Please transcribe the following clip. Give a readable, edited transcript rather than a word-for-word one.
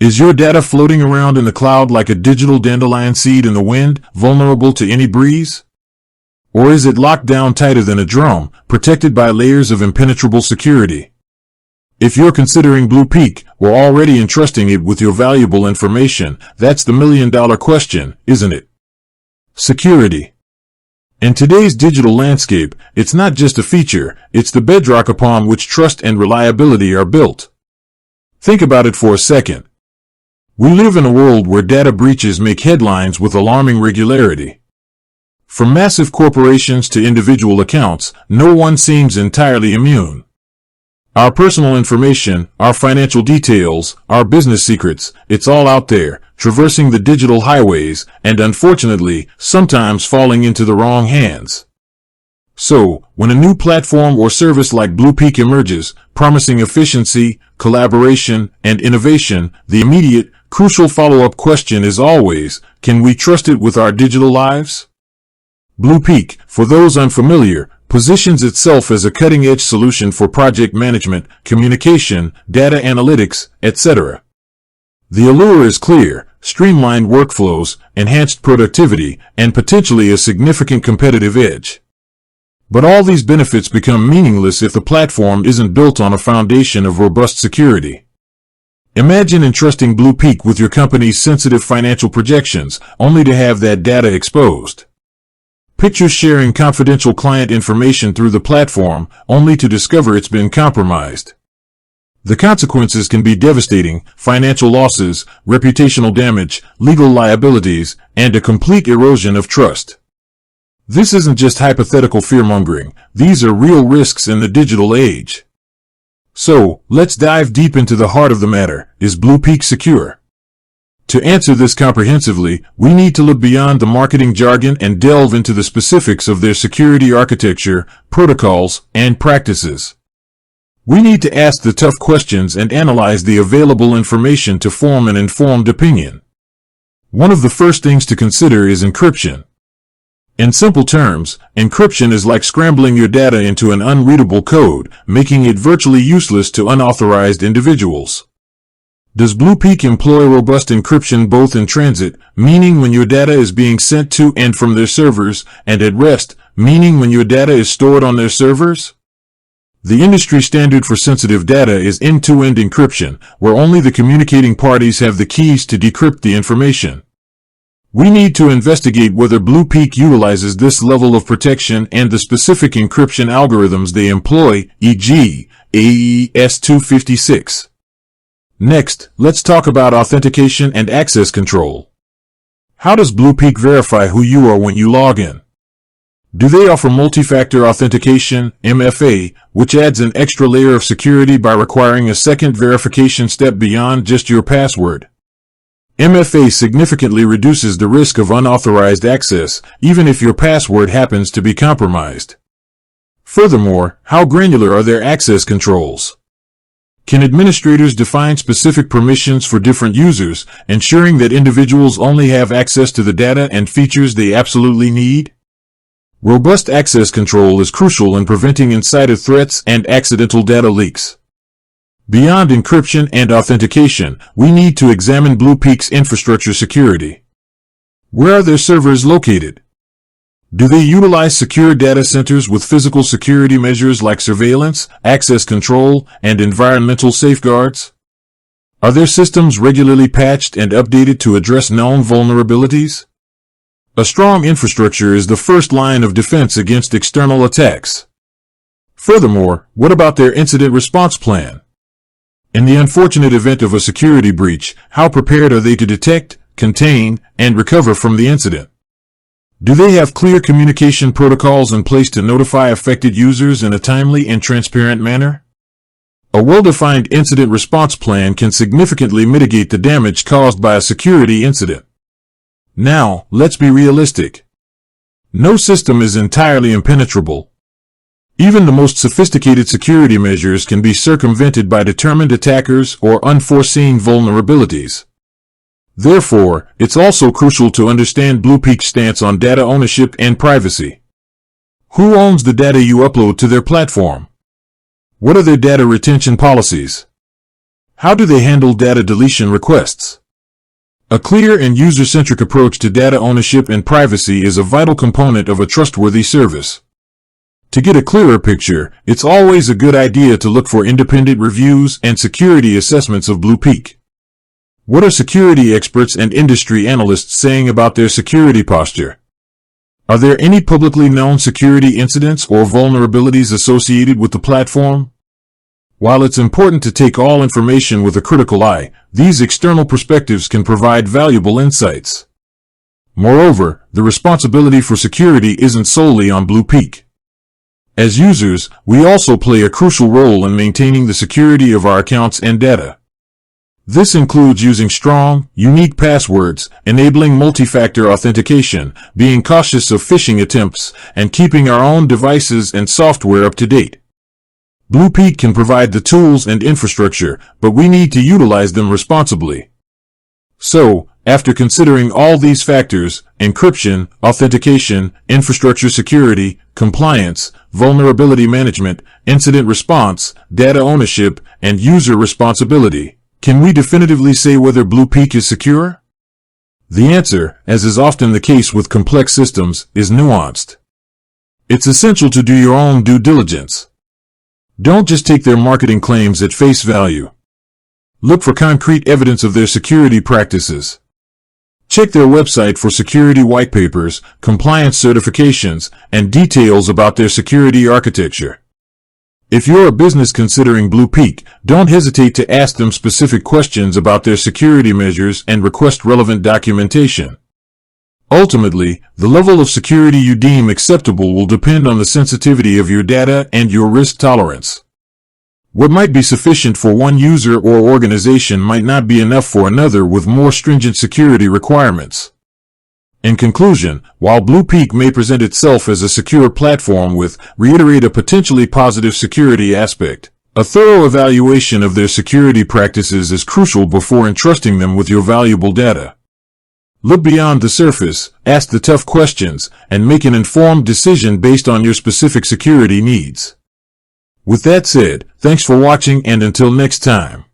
Is your data floating around in the cloud like a digital dandelion seed in the wind, vulnerable to any breeze? Or is it locked down tighter than a drum, protected by layers of impenetrable security? If you're considering BluPeak or already entrusting it with your valuable information, that's the million-dollar question, isn't it? Security. In today's digital landscape, it's not just a feature, it's the bedrock upon which trust and reliability are built. Think about it for a second. We live in a world where data breaches make headlines with alarming regularity. From massive corporations to individual accounts, no one seems entirely immune. Our personal information, our financial details, our business secrets, it's all out there, traversing the digital highways, and unfortunately, sometimes falling into the wrong hands. So, when a new platform or service like BluPeak emerges, promising efficiency, collaboration, and innovation, the immediate, crucial follow-up question is always, can we trust it with our digital lives? BluPeak, for those unfamiliar, positions itself as a cutting-edge solution for project management, communication, data analytics, etc. The allure is clear: streamlined workflows, enhanced productivity, and potentially a significant competitive edge. But all these benefits become meaningless if the platform isn't built on a foundation of robust security. Imagine entrusting BluPeak with your company's sensitive financial projections, only to have that data exposed. Picture sharing confidential client information through the platform, only to discover it's been compromised. The consequences can be devastating: financial losses, reputational damage, legal liabilities, and a complete erosion of trust. This isn't just hypothetical fear-mongering. These are real risks in the digital age. So, let's dive deep into the heart of the matter. Is BluPeak secure? To answer this comprehensively, we need to look beyond the marketing jargon and delve into the specifics of their security architecture, protocols, and practices. We need to ask the tough questions and analyze the available information to form an informed opinion. One of the first things to consider is encryption. In simple terms, encryption is like scrambling your data into an unreadable code, making it virtually useless to unauthorized individuals. Does BluPeak employ robust encryption both in transit, meaning when your data is being sent to and from their servers, and at rest, meaning when your data is stored on their servers? The industry standard for sensitive data is end-to-end encryption, where only the communicating parties have the keys to decrypt the information. We need to investigate whether BluPeak utilizes this level of protection and the specific encryption algorithms they employ, e.g., AES 256. Next, let's talk about authentication and access control. How does BluPeak verify who you are when you log in? Do they offer multi-factor authentication, MFA, which adds an extra layer of security by requiring a second verification step beyond just your password? MFA significantly reduces the risk of unauthorized access, even if your password happens to be compromised. Furthermore, how granular are their access controls? Can administrators define specific permissions for different users, ensuring that individuals only have access to the data and features they absolutely need? Robust access control is crucial in preventing insider threats and accidental data leaks. Beyond encryption and authentication, we need to examine BluPeak's infrastructure security. Where are their servers located? Do they utilize secure data centers with physical security measures like surveillance, access control, and environmental safeguards? Are their systems regularly patched and updated to address known vulnerabilities? A strong infrastructure is the first line of defense against external attacks. Furthermore, what about their incident response plan? In the unfortunate event of a security breach, how prepared are they to detect, contain, and recover from the incident? Do they have clear communication protocols in place to notify affected users in a timely and transparent manner? A well-defined incident response plan can significantly mitigate the damage caused by a security incident. Now, let's be realistic. No system is entirely impenetrable. Even the most sophisticated security measures can be circumvented by determined attackers or unforeseen vulnerabilities. Therefore, it's also crucial to understand BluPeak's stance on data ownership and privacy. Who owns the data you upload to their platform? What are their data retention policies? How do they handle data deletion requests? A clear and user-centric approach to data ownership and privacy is a vital component of a trustworthy service. To get a clearer picture, it's always a good idea to look for independent reviews and security assessments of BluPeak. What are security experts and industry analysts saying about their security posture? Are there any publicly known security incidents or vulnerabilities associated with the platform? While it's important to take all information with a critical eye, these external perspectives can provide valuable insights. Moreover, the responsibility for security isn't solely on BluPeak. As users, we also play a crucial role in maintaining the security of our accounts and data. This includes using strong, unique passwords, enabling multi-factor authentication, being cautious of phishing attempts, and keeping our own devices and software up to date. BluPeak can provide the tools and infrastructure, but we need to utilize them responsibly. So, after considering all these factors, encryption, authentication, infrastructure security, compliance, vulnerability management, incident response, data ownership, and user responsibility, can we definitively say whether BluPeak is secure? The answer, as is often the case with complex systems, is nuanced. It's essential to do your own due diligence. Don't just take their marketing claims at face value. Look for concrete evidence of their security practices. Check their website for security whitepapers, compliance certifications, and details about their security architecture. If you're a business considering BluPeak, don't hesitate to ask them specific questions about their security measures and request relevant documentation. Ultimately, the level of security you deem acceptable will depend on the sensitivity of your data and your risk tolerance. What might be sufficient for one user or organization might not be enough for another with more stringent security requirements. In conclusion, while BluPeak may present itself as a secure platform with, reiterate, a potentially positive security aspect, a thorough evaluation of their security practices is crucial before entrusting them with your valuable data. Look beyond the surface, ask the tough questions, and make an informed decision based on your specific security needs. With that said, thanks for watching, and until next time.